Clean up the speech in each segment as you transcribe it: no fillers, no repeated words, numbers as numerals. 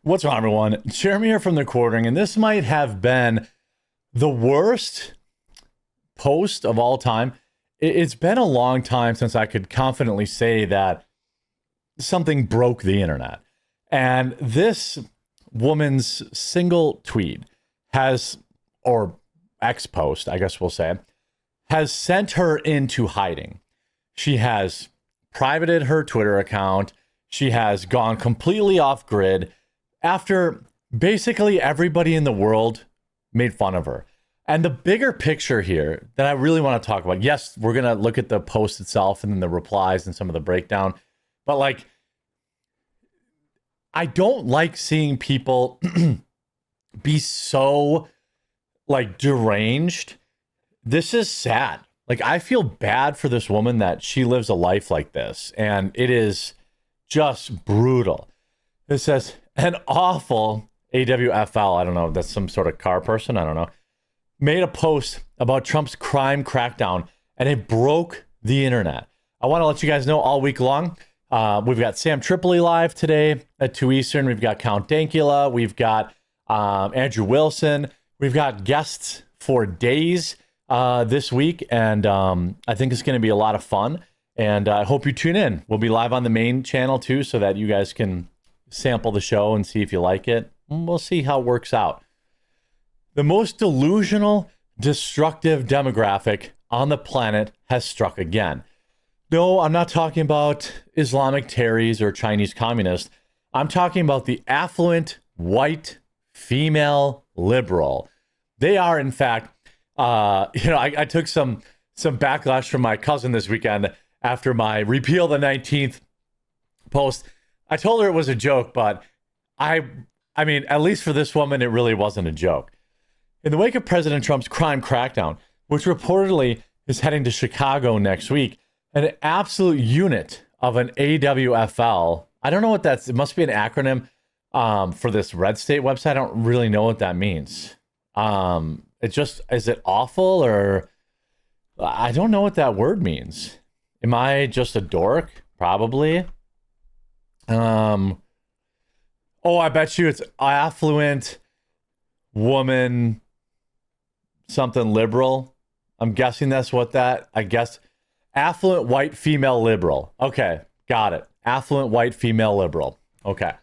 What's wrong, everyone? Jeremy here from The Quartering, and this might have been the worst post of all time. It's been a long time since I could confidently say that something broke the internet. And this woman's single tweet has, or X post, I guess we'll say, has sent her into hiding. She has privated her Twitter account. She has gone completely off grid after basically everybody in the world made fun of her. And the bigger picture here that I really want to talk about, yes, we're going to look at the post itself and then the replies and some of the breakdown. But like, I don't like seeing people be so like deranged. This is sad. Like, I feel bad for this woman that she lives a life like this. And it is just brutal. It says, an awful AWFL, I don't know, that's some sort of car person, I don't know, made a post about Trump's crime crackdown, and it broke the internet. I want to let you guys know all week long, we've got Sam Tripoli live today at 2 Eastern. We've got Count Dankula. We've got Andrew Wilson. We've got guests for days this week, and I think it's going to be a lot of fun, and I hope you tune in. We'll be live on the main channel too, so that you guys can sample the show and see if you like it. We'll see how it works out. The most delusional, destructive demographic on the planet has struck again. No, I'm not talking about Islamic terrorists or Chinese communists. I'm talking about the affluent, white, female liberal. They are, in fact, I took some backlash from my cousin this weekend after my repeal the 19th post. I told her it was a joke, but I mean, at least for this woman, it really wasn't a joke. In the wake of President Trump's crime crackdown, which reportedly is heading to Chicago next week, an absolute unit of an AWFL, I don't know what that's, it must be an acronym for this red state website. I don't really know what that means. It just, is it awful, or I don't know what that word means. Am I just a dork? Probably. I bet you it's affluent woman, something liberal. I'm guessing that's what I guess. Affluent white female liberal. Okay, got it. Affluent white female liberal. Okay.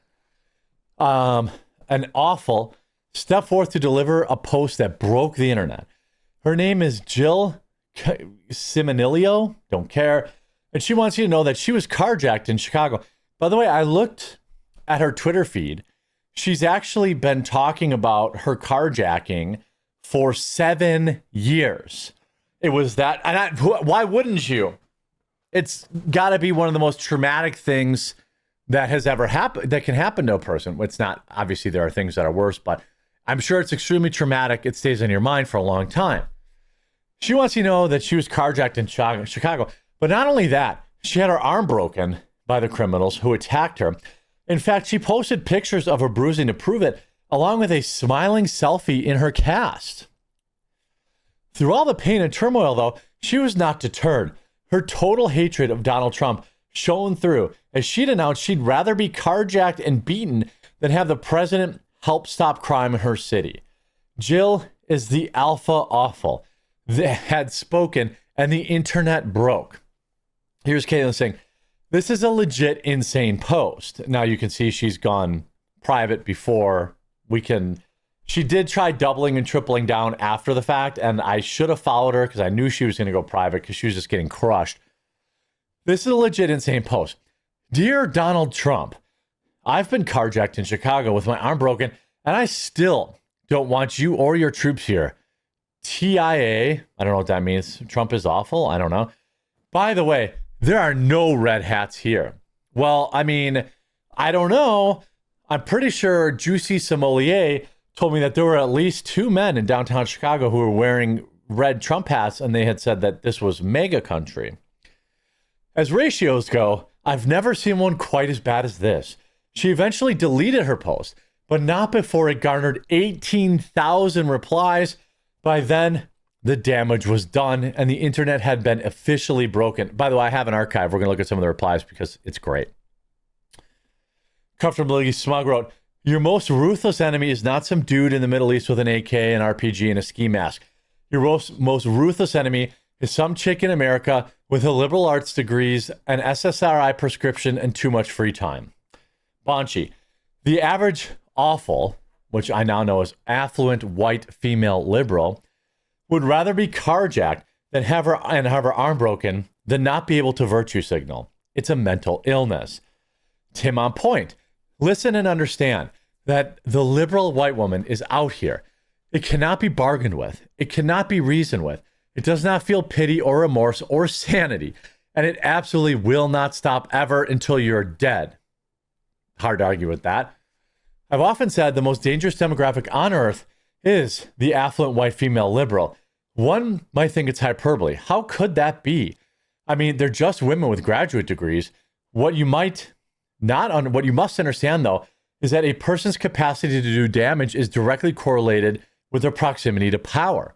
An awful step forth to deliver a post that broke the internet. Her name is Jill Simonilio. Don't care. And she wants you to know that she was carjacked in Chicago. By the way, I looked at her Twitter feed. She's actually been talking about her carjacking for 7 years. It was that, and why wouldn't you? It's got to be one of the most traumatic things that has ever happened, that can happen to a person. It's not, obviously there are things that are worse, but I'm sure it's extremely traumatic. It stays in your mind for a long time. She wants you to know that she was carjacked in Chicago. But not only that, she had her arm broken by the criminals who attacked her. In fact, she posted pictures of her bruising to prove it, along with a smiling selfie in her cast. Through all the pain and turmoil, though, she was not deterred. Her total hatred of Donald Trump shone through, as she'd announced she'd rather be carjacked and beaten than have the president help stop crime in her city. Jill is the alpha awful that had spoken, and the internet broke. Here's Caitlin saying, this is a legit insane post. Now you can see she's gone private before she did try doubling and tripling down after the fact, and I should have followed her because I knew she was going to go private because she was just getting crushed. This is a legit insane post. Dear Donald Trump, I've been carjacked in Chicago with my arm broken, and I still don't want you or your troops here. TIA, I don't know what that means. Trump is awful. I don't know. By the way, there are no red hats here. Well, I mean, I don't know. I'm pretty sure Juicy Sommelier told me that there were at least 2 men in downtown Chicago who were wearing red Trump hats, and they had said that this was mega country. As ratios go, I've never seen one quite as bad as this. She eventually deleted her post, but not before it garnered 18,000 replies. By then, the damage was done, and the internet had been officially broken. By the way, I have an archive. We're going to look at some of the replies because it's great. Comfortably Smug wrote, Your most ruthless enemy is not some dude in the Middle East with an AK, an RPG, and a ski mask. Your most ruthless enemy is some chick in America with a liberal arts degrees, an SSRI prescription, and too much free time. Banshee. The average awful, which I now know is affluent white female liberal, would rather be carjacked than have her arm broken than not be able to virtue signal. It's a mental illness. Tim on point. Listen and understand that the liberal white woman is out here. It cannot be bargained with. It cannot be reasoned with. It does not feel pity or remorse or sanity. And it absolutely will not stop ever until you're dead. Hard to argue with that. I've often said the most dangerous demographic on earth is the affluent white female liberal. One might think it's hyperbole. How could that be? I mean, they're just women with graduate degrees. What you must understand, though, is that a person's capacity to do damage is directly correlated with their proximity to power.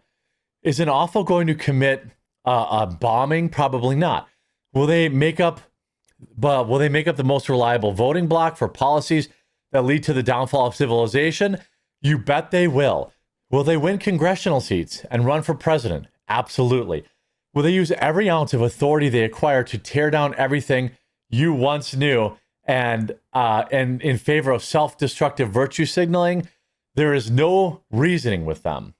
Is an awful going to commit a bombing? Probably not. Will they make up the most reliable voting bloc for policies that lead to the downfall of civilization? You bet they will. Will they win congressional seats and run for president? Absolutely. Will they use every ounce of authority they acquire to tear down everything you once knew and in favor of self-destructive virtue signaling? There is no reasoning with them.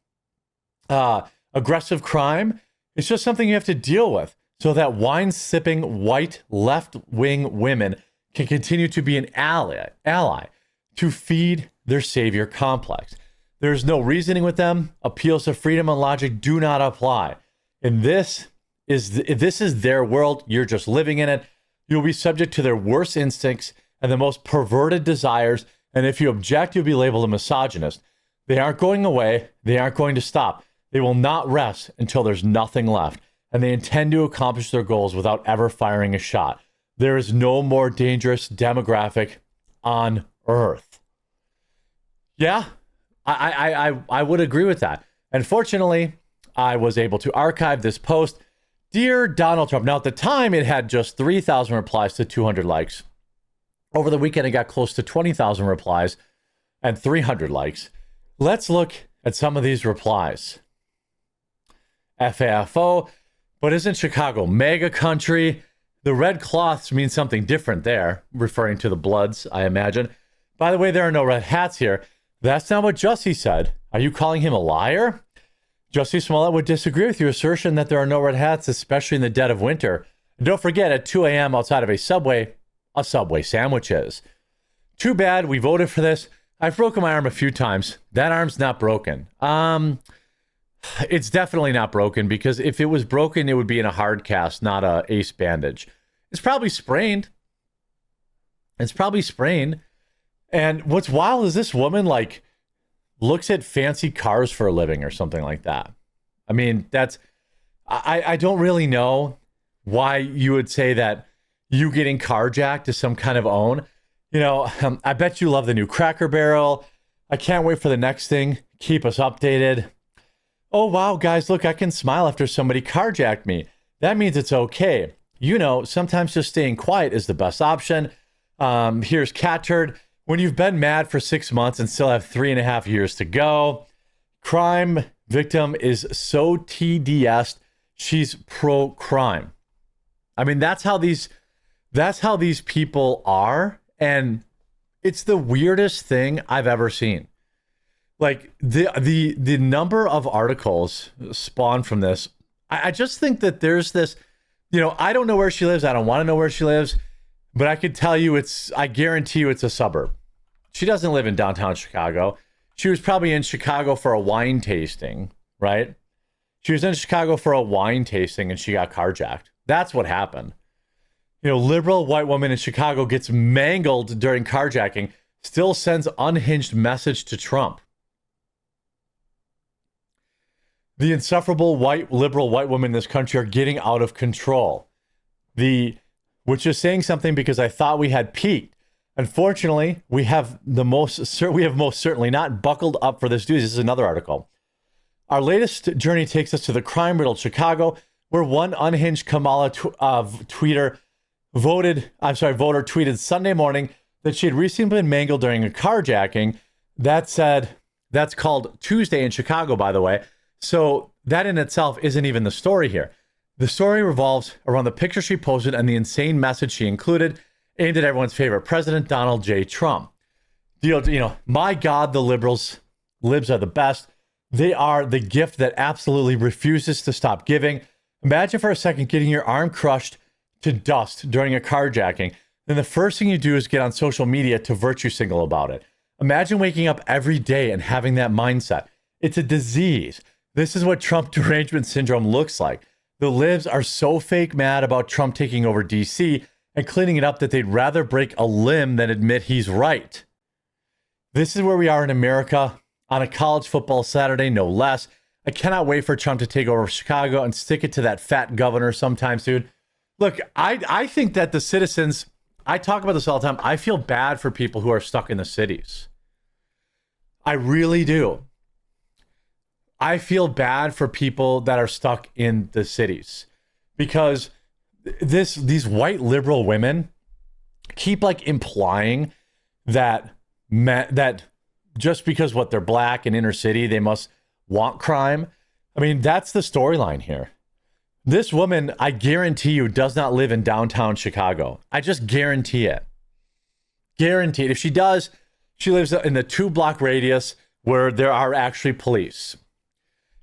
Aggressive crime, it's just something you have to deal with so that wine-sipping white left-wing women can continue to be an ally to feed their savior complex. There's no reasoning with them. Appeals to freedom and logic do not apply. And this is their world. You're just living in it. You'll be subject to their worst instincts and the most perverted desires. And if you object, you'll be labeled a misogynist. They aren't going away. They aren't going to stop. They will not rest until there's nothing left. And they intend to accomplish their goals without ever firing a shot. There is no more dangerous demographic on earth. Yeah, I would agree with that. And fortunately, I was able to archive this post. Dear Donald Trump. Now, at the time, it had just 3,000 replies to 200 likes. Over the weekend, it got close to 20,000 replies and 300 likes. Let's look at some of these replies. FAFO, but isn't Chicago mega country? The red cloths mean something different there, referring to the Bloods, I imagine. By the way, there are no red hats here. That's not what Jussie said. Are you calling him a liar? Jussie Smollett would disagree with your assertion that there are no red hats, especially in the dead of winter. And don't forget, at 2 a.m. outside of a Subway sandwich is. Too bad we voted for this. I've broken my arm a few times. That arm's not broken. It's definitely not broken, because if it was broken, it would be in a hard cast, not a ace bandage. It's probably sprained. And what's wild is this woman, like, looks at fancy cars for a living or something like that. I mean, I don't really know why you would say that you getting carjacked is some kind of own. You know, I bet you love the new Cracker Barrel. I can't wait for the next thing. Keep us updated. Oh, wow, guys, look, I can smile after somebody carjacked me. That means it's okay. You know, sometimes just staying quiet is the best option. Here's Cat Turd. When you've been mad for 6 months and still have 3.5 years to go, crime victim is so TDS, she's pro-crime. I mean, that's how these people are, and it's the weirdest thing I've ever seen. Like, the number of articles spawned from this, I just think that there's this, you know, I don't know where she lives. I don't want to know where she lives, but I could tell you I guarantee you it's a suburb. She doesn't live in downtown Chicago. She was probably in Chicago for a wine tasting, right? She was in Chicago for a wine tasting and she got carjacked. That's what happened. You know, liberal white woman in Chicago gets mangled during carjacking, still sends unhinged message to Trump. The insufferable liberal white women in this country are getting out of control. Which is saying something, because I thought we had peaked. Unfortunately, we have most certainly not buckled up for this dude. This is another article. Our latest journey takes us to the crime-riddled Chicago, where one unhinged Kamala voter tweeted Sunday morning, that she had recently been mangled during a carjacking. That said, that's called Tuesday in Chicago, by the way. So that in itself isn't even the story here. The story revolves around the picture she posted and the insane message she included, aimed at everyone's favorite president, Donald J. Trump. My God, the libs are the best. They are the gift that absolutely refuses to stop giving. Imagine for a second getting your arm crushed to dust during a carjacking. Then the first thing you do is get on social media to virtue signal about it. Imagine waking up every day and having that mindset. It's a disease. This is what Trump derangement syndrome looks like. The libs are so fake mad about Trump taking over DC and cleaning it up that they'd rather break a limb than admit he's right. This is where we are in America on a college football Saturday, no less. I cannot wait for Trump to take over Chicago and stick it to that fat governor sometime soon. Look, I think that the citizens, I talk about this all the time. I feel bad for people who are stuck in the cities. I really do. I feel bad for people that are stuck in the cities because these white liberal women keep like implying that just because they're black and inner city, they must want crime. I mean, that's the storyline here. This woman, I guarantee you, does not live in downtown Chicago. I just guarantee it. Guaranteed. If she does, she lives in the 2-block radius where there are actually police.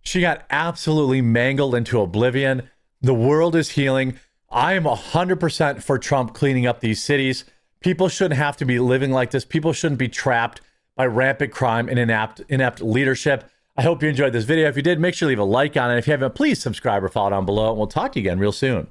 She got absolutely mangled into oblivion. The world is healing. I am 100% for Trump cleaning up these cities. People shouldn't have to be living like this. People shouldn't be trapped by rampant crime and inept leadership. I hope you enjoyed this video. If you did, make sure to leave a like on it. If you haven't, please subscribe or follow down below. And we'll talk to you again real soon.